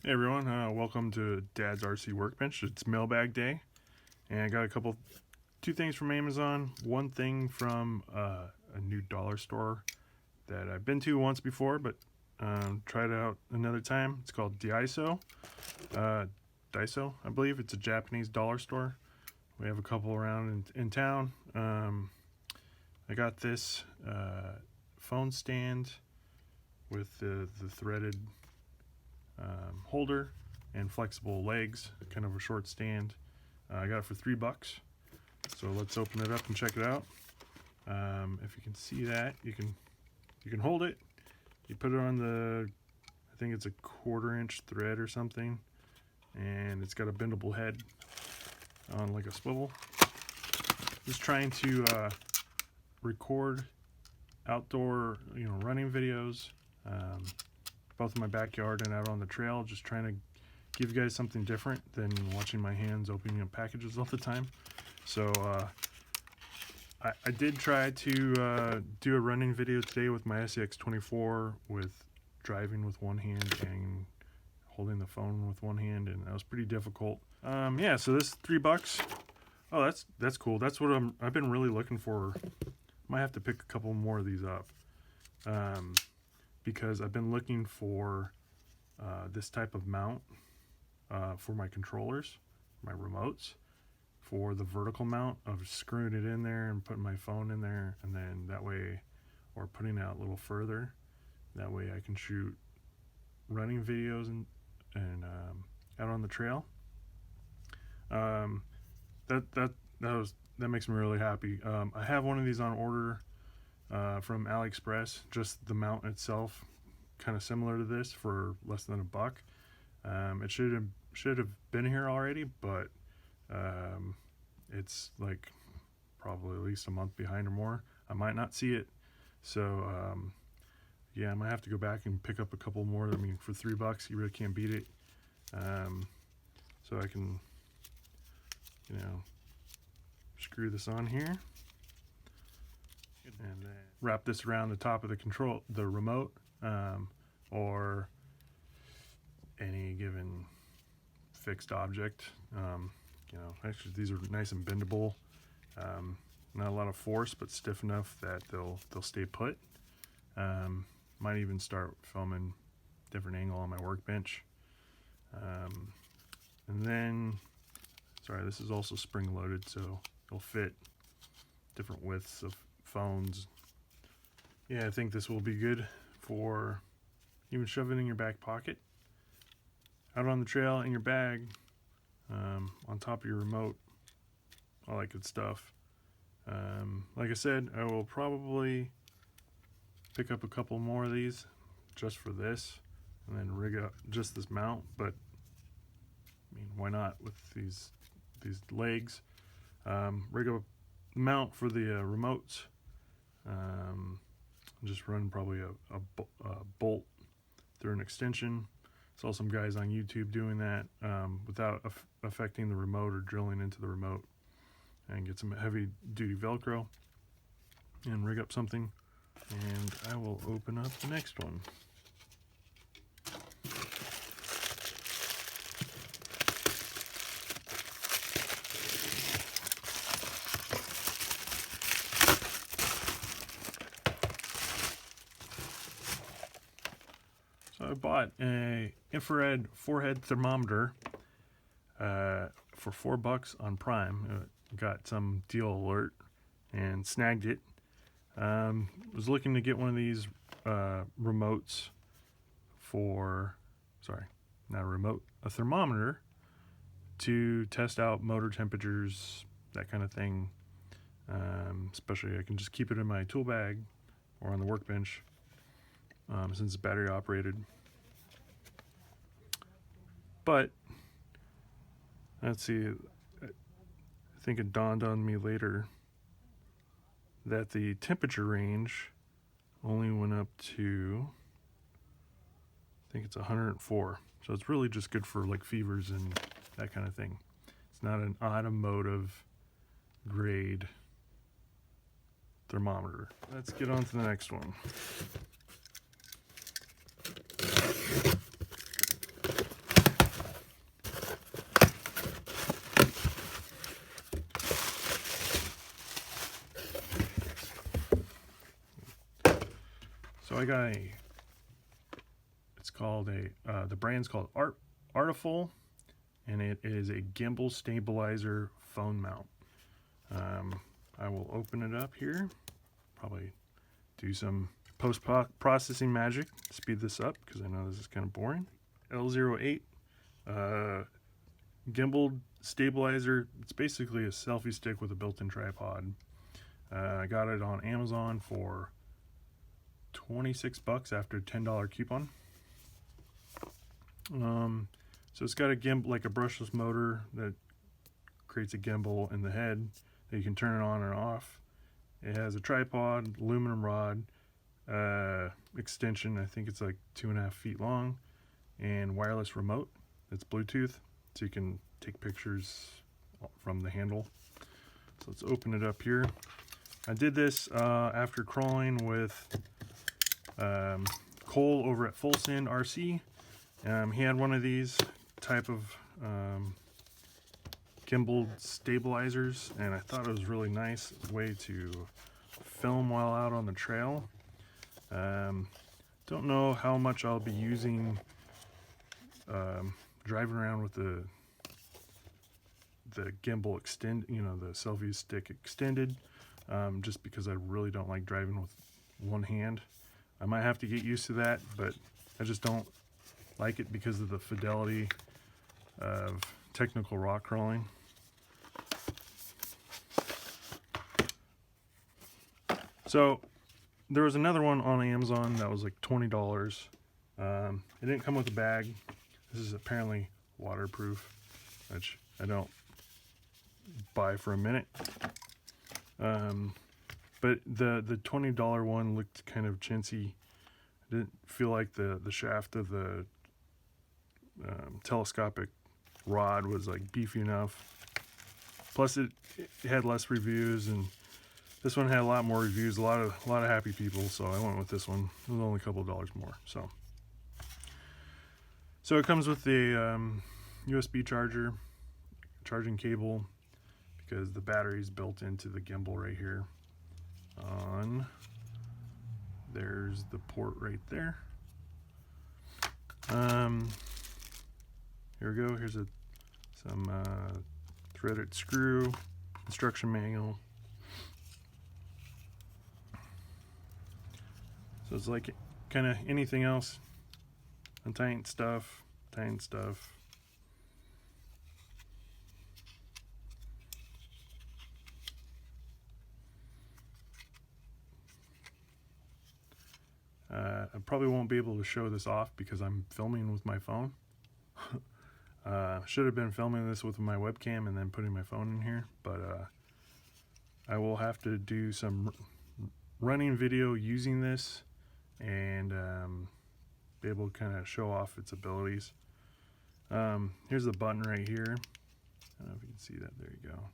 Hey everyone, welcome to Dad's RC Workbench. It's Mailbag Day, and I got two things from Amazon. One thing from a new dollar store that I've been to once before, but tried it out another time. It's called Daiso. Daiso, I believe. It's a Japanese dollar store. We have a couple around in town. I got this phone stand with the threaded holder and flexible legs, kind of a short stand. I got it for $3, so let's open it up and check it out. If you can see that, you can hold it. You put it on the, I think it's a 1/4 inch thread or something, and it's got a bendable head on like a swivel. Just trying to record outdoor, running videos, both in my backyard and out on the trail. Just trying to give you guys something different than watching my hands opening up packages all the time. So I did try to do a running video today with my SEX24 with driving with one hand and holding the phone with one hand, and that was pretty difficult. Yeah, so this $3. Oh, that's cool. That's what I've been really looking for. Might have to pick a couple more of these up, because I've been looking for this type of mount for my controllers, my remotes, for the vertical mount of screwing it in there and putting my phone in there, and then that way, or putting it out a little further, that way I can shoot running videos and out on the trail. That makes me really happy. I have one of these on order from AliExpress, just the mount itself, kind of similar to this, for less than $1. It should have been here already, but it's like probably at least a month behind or more. I might not see it, so yeah, I might have to go back and pick up a couple more. I mean, for $3, you really can't beat it. So I can, screw this on here and then wrap this around the top of the remote, or any given fixed object. Actually, these are nice and bendable. Not a lot of force, but stiff enough that they'll stay put. Might even start filming different angle on my workbench. And then, sorry, this is also spring loaded, so it'll fit different widths of phones. Yeah, I think this will be good for even shoving in your back pocket, out on the trail, in your bag, on top of your remote, all that good stuff. Like I said, I will probably pick up a couple more of these just for this, and then rig up just this mount. But I mean, why not with these legs? Rig up a mount for the remotes. Just run probably a bolt through an extension. Saw some guys on YouTube doing that without affecting the remote or drilling into the remote, and get some heavy duty Velcro and rig up something. And I will open up the next one. So I bought a infrared forehead thermometer for $4 on Prime. Got some deal alert and snagged it. Was looking to get one of these remotes for, sorry, not a remote, a thermometer to test out motor temperatures, that kind of thing. Especially I can just keep it in my tool bag or on the workbench, since it's battery operated. But let's see, I think it dawned on me later that the temperature range only went up to, I think it's 104. So it's really just good for like fevers and that kind of thing. It's not an automotive grade thermometer. Let's get on to the next one. So I got it's called the brand's called Artoful, and it is a gimbal stabilizer phone mount. I will open it up here, probably do some post-processing magic, speed this up because I know this is kind of boring. L08 gimbal stabilizer. It's basically a selfie stick with a built-in tripod. I got it on Amazon for $26 after a $10 coupon. So it's got a gimbal, like a brushless motor that creates a gimbal in the head that you can turn it on or off. It has a tripod, aluminum rod, extension. I think it's like 2.5 feet long, and wireless remote. It's Bluetooth, so you can take pictures from the handle. So let's open it up here. I did this after crawling with Cole over at Full Send RC. He had one of these type of gimbal stabilizers, and I thought it was a really nice way to film while out on the trail. Don't know how much I'll be using driving around with the gimbal the selfie stick extended, just because I really don't like driving with one hand. I might have to get used to that, but I just don't like it because of the fidelity of technical rock crawling. So there was another one on Amazon that was like $20. It didn't come with a bag. This is apparently waterproof, which I don't buy for a minute. But the $20 one looked kind of chintzy. I didn't feel like the shaft of the telescopic rod was like beefy enough. Plus it had less reviews, and this one had a lot more reviews, a lot of happy people, so I went with this one. It was only a couple of dollars more. So it comes with the USB charger, charging cable, because the battery is built into the gimbal right here. There's the port right there. Here we go. Here's some threaded screw, instruction manual. So it's like kind of anything else. Untighten stuff, tighten stuff. I probably won't be able to show this off because I'm filming with my phone. Should have been filming this with my webcam and then putting my phone in here, but I will have to do some running video using this and be able to kind of show off its abilities. Here's the button right here. I don't know if you can see that. There you go.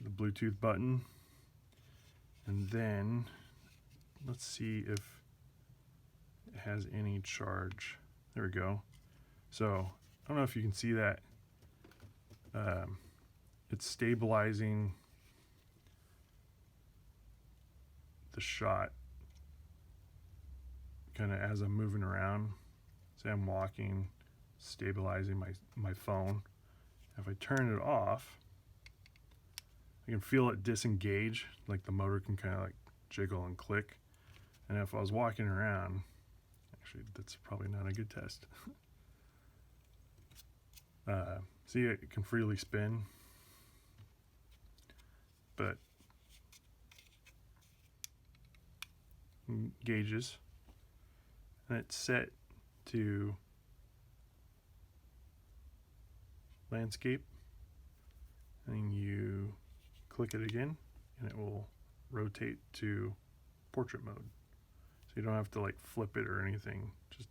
The Bluetooth button. And then let's see if it has any charge. There we go. So I don't know if you can see that. It's stabilizing the shot kind of as I'm moving around. Say I'm walking, stabilizing my phone. If I turn it off, I can feel it disengage, like the motor can kind of like jiggle and click. And if I was walking around, actually that's probably not a good test. See, it can freely spin, but gauges, and it's set to landscape, and you click it again and it will rotate to portrait mode, so you don't have to like flip it or anything, just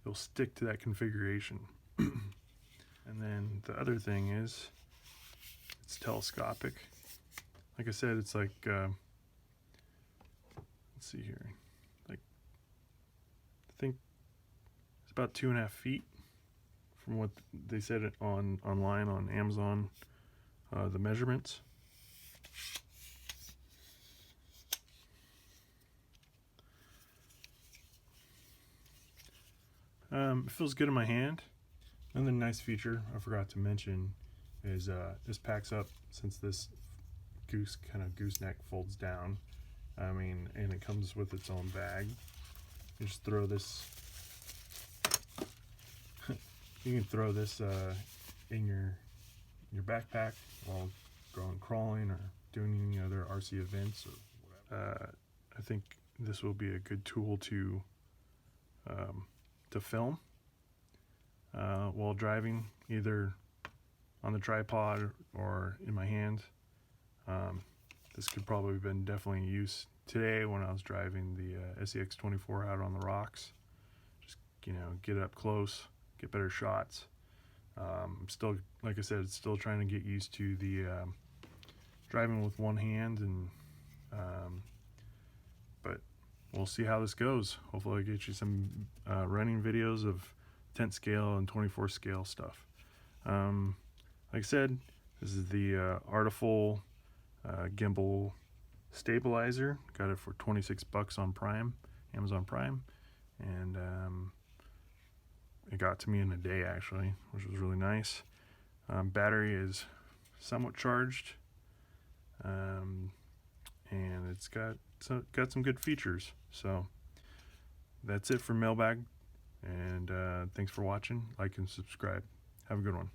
it'll stick to that configuration. And then the other thing is it's telescopic. Like I said, it's like let's see here, like I think it's about 2.5 feet from what they said it online on Amazon, the measurements. It feels good in my hand. Another nice feature I forgot to mention is this packs up, since this gooseneck folds down. And it comes with its own bag. You just throw this. You can throw this in your backpack while going crawling or doing any other RC events or whatever. I think this will be a good tool to film while driving, either on the tripod or in my hand. This could probably have been definitely in use today when I was driving the SEX24 out on the rocks. Just, get up close, get better shots. I'm still, like I said, still trying to get used to the driving with one hand, and but we'll see how this goes. Hopefully I'll get you some running videos of 10 scale and 24 scale stuff. Like I said, this is the Artoful Gimbal stabilizer. Got it for 26 bucks on Prime, Amazon Prime, and it got to me in a day actually, which was really nice. Battery is somewhat charged, and it's got some good features. So that's it for Mailbag, and thanks for watching. Like and subscribe. Have a good one.